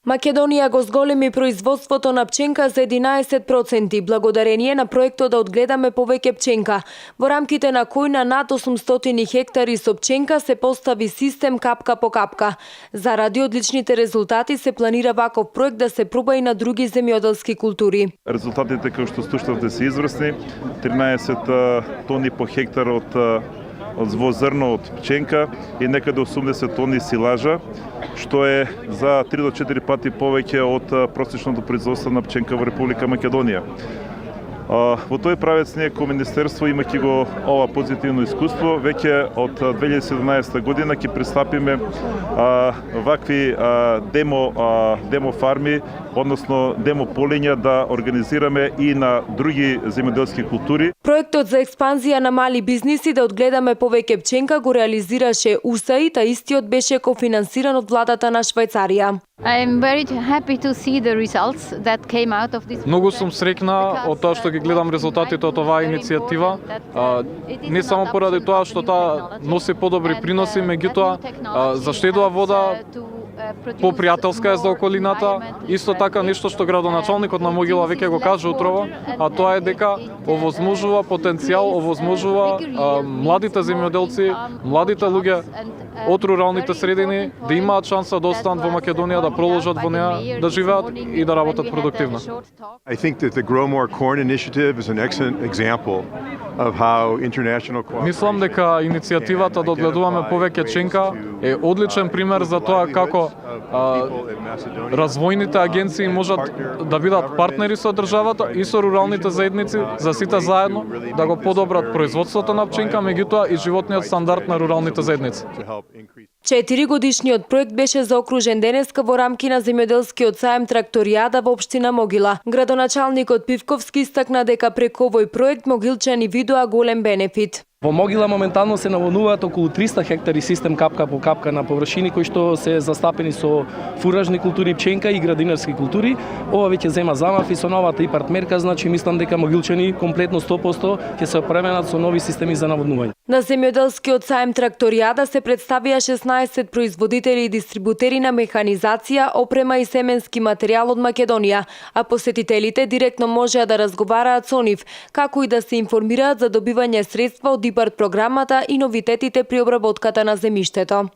Македонија го зголеми производството на пченка за 11% благодарение на проектот да одгледаме повеќе пченка, во рамките на кој на над 800 хектари со пченка се постави систем капка по капка. Заради одличните резултати се планира ваков проект да се проба и на други земјоделски култури. Резултатите кои што слушнавте се изврсни, 13 тони по хектар во зрно од пченка и некаде 80 тони силажа, што е за 3 до 4 пати повеќе од просечното производство на пченка во Република Македонија. Во тој правец ние како Министерство, имајќи го ова позитивно искуство, веќе од 2017 година ќе пристапиме вакви демо фарми, односно демо полиња да организираме и на други земјоделски култури. Проектот за експанзија на мали бизниси да одгледаме повеќе пченка го реализираше УСАИД, а истиот беше кофинансиран од владата на Швајцарија. Многу сум среќна од тоа што ги гледам резултатите од оваа иницијатива. Не само поради тоа што таа носи подобри приноси, меѓутоа заштедува вода, попријателска е за околината. Исто така нешто што градоначалникот на Могила веќе го кажа утрово, а тоа е дека овозможува потенцијал, овозможува младите земјоделци, младите луѓе од руралните средини да имаат шанса да останат во Македонија, да продолжат во неа да живеат и да работат продуктивно. I think that the Grow More Corn initiative is an excellent example of how international cooperation. Мислам дека иницијативата да одгледуваме повеќе пченка е одличен пример за тоа како развојните агенции можат да бидат партнери со државата и со руралните заедници за сите заедно да го подобрат производството на пченка, меѓутоа и животниот стандард на руралните заедници. 4-годишниот проект беше заокружен денеска во рамки на земјоделскиот саем Тракторијада во општина Могила. Градоначалникот Пивковски истакна дека преку овој проект могилчани видоа голем бенефит. Во Могила моментално се наводнуваат околу 300 хектари систем капка по капка на површини кои што се застапени со фуражни култури, пченка и градинарски култури. Ова веќе зема замав и со новата ИПАРТ мерка, значи мислам дека могилчани комплетно 100% ќе се опременат со нови системи за наводнување. На земјоделскиот саем Тракторијада се представија 16 производители и дистрибутери на механизација, опрема и семенски материјал од Македонија, а посетителите директно можеа да разговараат со нив, како и да се информираат за добивање средства од ИПАРТ програмата и новитетите при обработката на земјиштето.